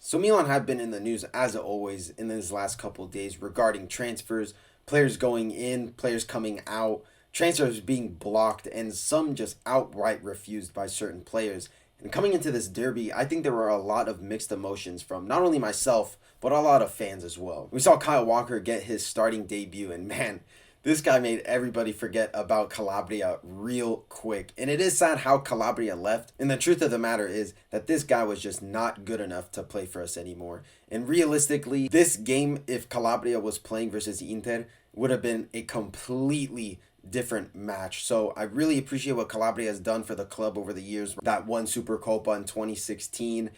So Milan have been in the news as always in these last couple of days regarding transfers, players going in, players coming out, transfers being blocked, and some just outright refused by certain players. And coming into this derby, I think there were a lot of mixed emotions from not only myself, but a lot of fans as well. We saw Kyle Walker get his starting debut, and man, this guy made everybody forget about Calabria real quick. And it is sad how Calabria left. And the truth of the matter is that this guy was just not good enough to play for us anymore. And realistically, this game, if Calabria was playing versus Inter, would have been a completely different match. So I really appreciate what Calabria has done for the club over the years. That one Supercopa in 2016,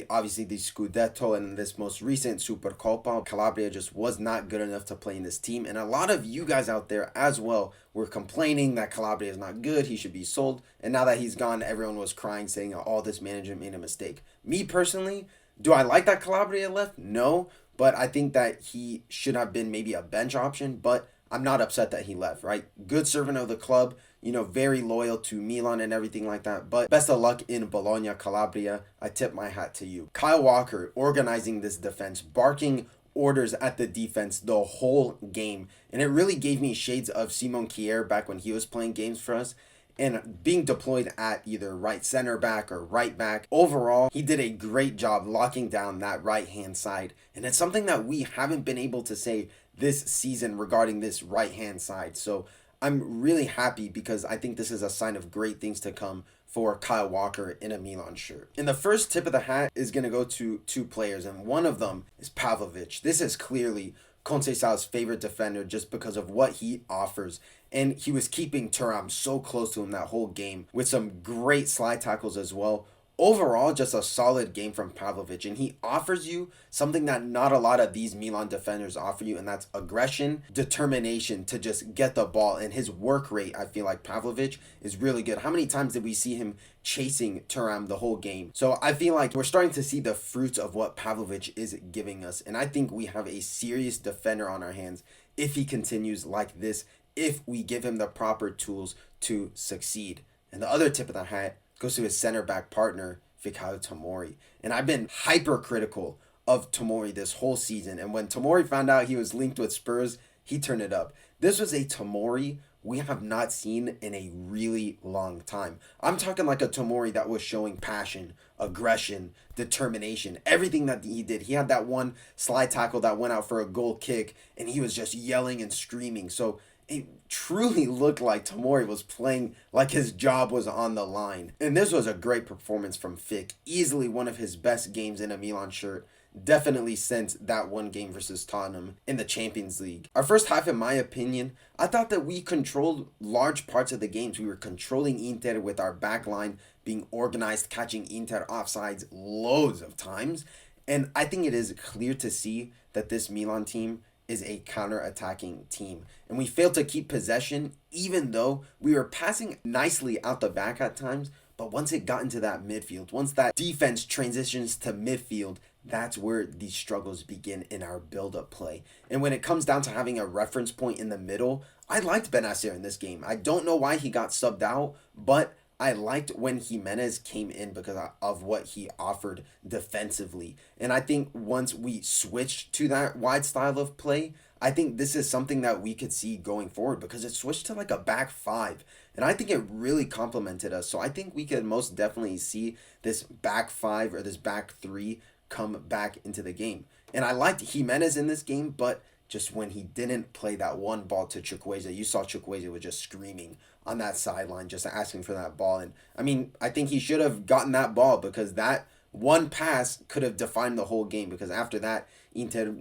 obviously the Scudetto, and this most recent Supercopa. Calabria just was not good enough to play in this team. And a lot of you guys out there as well were complaining that Calabria is not good, he should be sold. And now that he's gone, everyone was crying, saying, oh, this management made a mistake. Me personally, do I like that Calabria left? No, but I think that he should have been maybe a bench option, but I'm not upset that he left, right? Good servant of the club, very loyal to Milan and everything like that. But best of luck in Bologna, Calabria. I tip my hat to you. Kyle Walker organizing this defense, barking orders at the defense the whole game. And it really gave me shades of Simon Kjaer back when he was playing games for us. And being deployed at either right center back or right back. Overall, he did a great job locking down that right-hand side. And it's something that we haven't been able to say this season regarding this right-hand side. So I'm really happy because I think this is a sign of great things to come for Kyle Walker in a Milan shirt. And the first tip of the hat is going to go to two players, and one of them is Pavlovic. This is clearly Conceição's favorite defender just because of what he offers. And he was keeping Thuram so close to him that whole game with some great slide tackles as well. Overall, just a solid game from Pavlovic, and he offers you something that not a lot of these Milan defenders offer you, and that's aggression, determination to just get the ball, and his work rate, I feel like Pavlovic is really good. How many times did we see him chasing Thuram the whole game? So I feel like we're starting to see the fruits of what Pavlovic is giving us, and I think we have a serious defender on our hands if he continues like this, if we give him the proper tools to succeed. And the other tip of the hat goes to his center back partner, Fikayo Tomori. And I've been hypercritical of Tomori this whole season. And when Tomori found out he was linked with Spurs, he turned it up. This was a Tomori we have not seen in a really long time. I'm talking like a Tomori that was showing passion, aggression, determination, everything that he did. He had that one slide tackle that went out for a goal kick, and he was just yelling and screaming. So it truly looked like Tomori was playing like his job was on the line. And this was a great performance from Fick. Easily one of his best games in a Milan shirt. Definitely since that one game versus Tottenham in the Champions League. Our first half, in my opinion, I thought that we controlled large parts of the games. We were controlling Inter with our back line being organized, catching Inter offsides loads of times. And I think it is clear to see that this Milan team is a counter-attacking team. And we failed to keep possession, even though we were passing nicely out the back at times. But once it got into that midfield, once that defense transitions to midfield, that's where these struggles begin in our build-up play. And when it comes down to having a reference point in the middle, I liked Benacer in this game. I don't know why he got subbed out, but I liked when Jimenez came in because of what he offered defensively. And I think once we switched to that wide style of play, I think this is something that we could see going forward because it switched to like a back five. And I think it really complemented us. So I think we could most definitely see this back five or this back three come back into the game. And I liked Jimenez in this game, but just when he didn't play that one ball to Chukwueze, you saw Chukwueze was just screaming on that sideline, just asking for that ball. And I mean, I think he should have gotten that ball because that one pass could have defined the whole game because after that, Inter,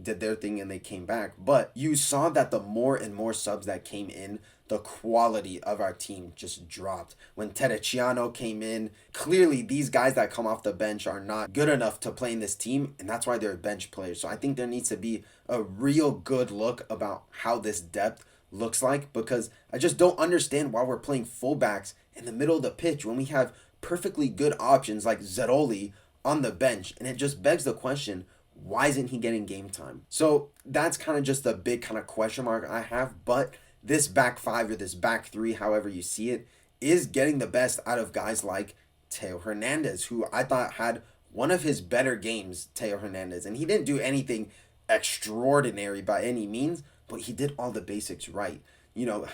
did their thing and they came back. But you saw that the more and more subs that came in, the quality of our team just dropped. When Terracciano came in, clearly these guys that come off the bench are not good enough to play in this team, and that's why they're bench players. So I think there needs to be a real good look about how this depth looks like because I just don't understand why we're playing fullbacks in the middle of the pitch when we have perfectly good options like Zeroli on the bench. And it just begs the question, why isn't he getting game time? So that's kind of just a big kind of question mark I have. But this back five or this back three, however you see it, is getting the best out of guys like Theo Hernandez, who I thought had one of his better games, Teo Hernandez. And he didn't do anything extraordinary by any means, but he did all the basics right.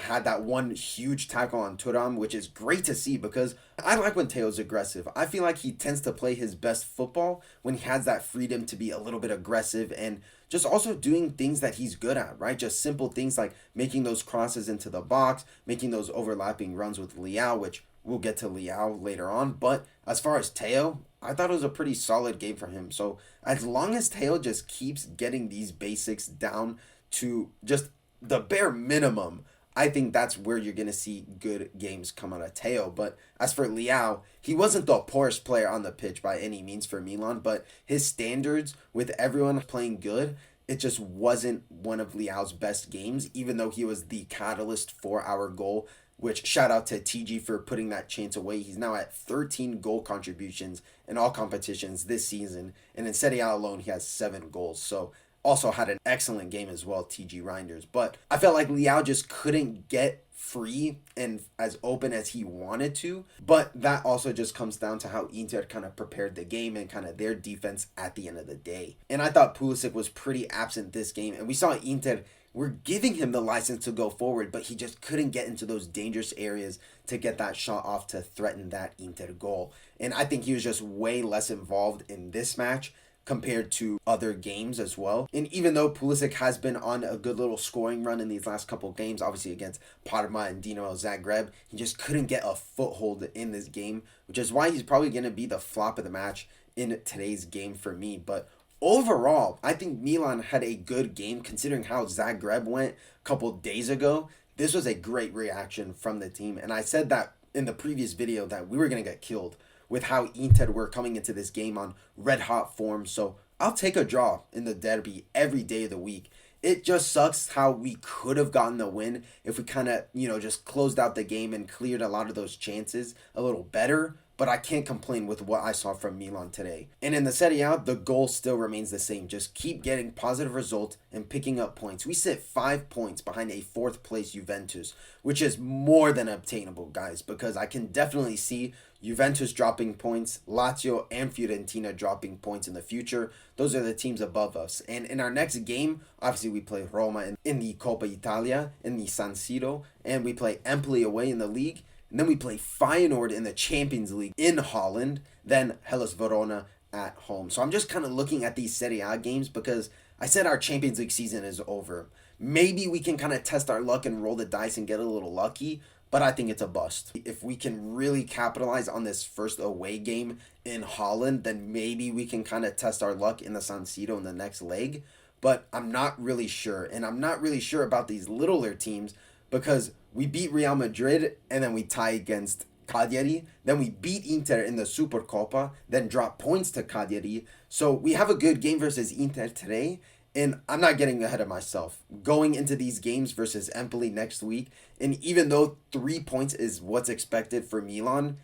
Had that one huge tackle on Turam, which is great to see because I like when Teo's aggressive. I feel like he tends to play his best football when he has that freedom to be a little bit aggressive and just also doing things that he's good at, right? Just simple things like making those crosses into the box, making those overlapping runs with Leao, which we'll get to Leao later on. But as far as Teo, I thought it was a pretty solid game for him. So as long as Teo just keeps getting these basics down to just the bare minimum, I think that's where you're going to see good games come out of Teo. But as for Leao, he wasn't the poorest player on the pitch by any means for Milan, but his standards with everyone playing good, it just wasn't one of Leao's best games, even though he was the catalyst for our goal, which shout out to TG for putting that chance away. He's now at 13 goal contributions in all competitions this season, and in Serie A alone, he has 7 goals. So also had an excellent game as well, TG Reinders. But I felt like Leao just couldn't get free and as open as he wanted to. But that also just comes down to how Inter kind of prepared the game and kind of their defense at the end of the day. And I thought Pulisic was pretty absent this game. And we saw Inter were giving him the license to go forward, but he just couldn't get into those dangerous areas to get that shot off to threaten that Inter goal. And I think he was just way less involved in this match compared to other games as well. And even though Pulisic has been on a good little scoring run in these last couple of games, obviously against Parma and Dinamo Zagreb, he just couldn't get a foothold in this game, which is why he's probably going to be the flop of the match in today's game for me. But overall, I think Milan had a good game considering how Zagreb went a couple days ago. This was a great reaction from the team. And I said that in the previous video that we were going to get killed with how Inter were coming into this game on red hot form. So I'll take a draw in the derby every day of the week. It just sucks how we could have gotten the win if we kind of, just closed out the game and cleared a lot of those chances a little better. But I can't complain with what I saw from Milan today. And in the Serie A, the goal still remains the same. Just keep getting positive results and picking up points. We sit 5 points behind a 4th place Juventus, which is more than obtainable, guys, because I can definitely see Juventus dropping points, Lazio and Fiorentina dropping points in the future. Those are the teams above us. And in our next game, obviously we play Roma in the Coppa Italia, in the San Siro, and we play Empoli away in the league. And then we play Feyenoord in the Champions League in Holland, then Hellas Verona at home. So I'm just kind of looking at these Serie A games because I said our Champions League season is over. Maybe we can kind of test our luck and roll the dice and get a little lucky, but I think it's a bust. If we can really capitalize on this first away game in Holland, then maybe we can kind of test our luck in the San Siro in the next leg. But I'm not really sure. And I'm not really sure about these littler teams because we beat Real Madrid and then we tie against Cagliari. Then we beat Inter in the Supercoppa, then drop points to Cagliari. So we have a good game versus Inter today. And I'm not getting ahead of myself. Going into these games versus Empoli next week, and even though 3 points is what's expected for Milan,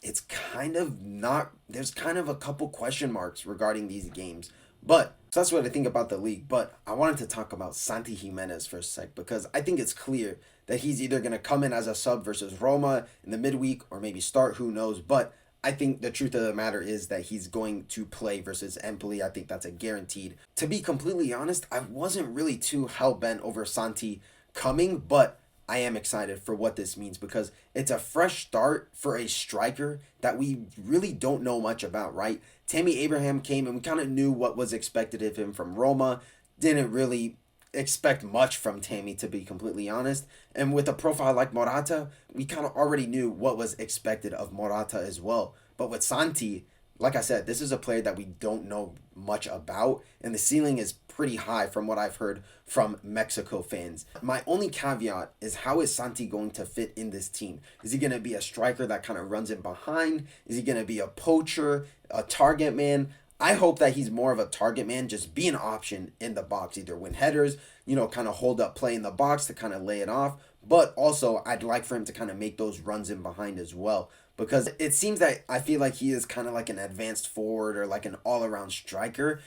it's kind of not, there's kind of a couple question marks regarding these games. But so that's what I think about the league. But I wanted to talk about Santi Jimenez for a sec because I think it's clear that he's either going to come in as a sub versus Roma in the midweek or maybe start, who knows. But I think the truth of the matter is that he's going to play versus Empoli. I think that's a guaranteed. To be completely honest, I wasn't really too hell-bent over Santi coming, but I am excited for what this means because it's a fresh start for a striker that we really don't know much about, right? Tammy Abraham came and we kind of knew what was expected of him from Roma. Didn't really expect much from Tammy, to be completely honest. And with a profile like Morata, we kind of already knew what was expected of Morata as well. But with Santi, like I said, this is a player that we don't know much about, and the ceiling is pretty high from what I've heard from Mexico fans. My only caveat is, how is Santi going to fit in this team? Is he going to be a striker that kind of runs in behind? Is he going to be a poacher, a target man? I hope that he's more of a target man, just be an option in the box, either win headers, kind of hold up play in the box to kind of lay it off. But also, I'd like for him to kind of make those runs in behind as well. Because it seems that I feel like he is kind of like an advanced forward or like an all-around striker.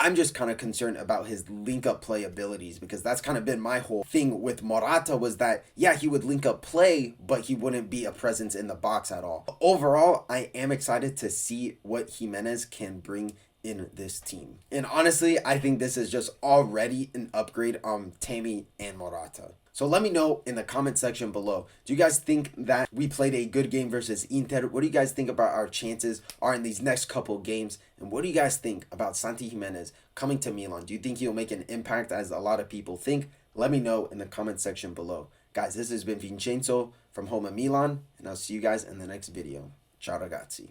I'm just kind of concerned about his link up play abilities, because that's kind of been my whole thing with Morata, was that, yeah, he would link up play, but he wouldn't be a presence in the box at all. Overall, I am excited to see what Jimenez can bring in this team. And honestly, I think this is just already an upgrade on Tammy and Morata. So let me know in the comment section below. Do you guys think that we played a good game versus Inter? What do you guys think about our chances are in these next couple games? And what do you guys think about Santi Jimenez coming to Milan? Do you think he'll make an impact as a lot of people think? Let me know in the comment section below. Guys, this has been Vincenzo from Home of Milan, and I'll see you guys in the next video. Ciao ragazzi.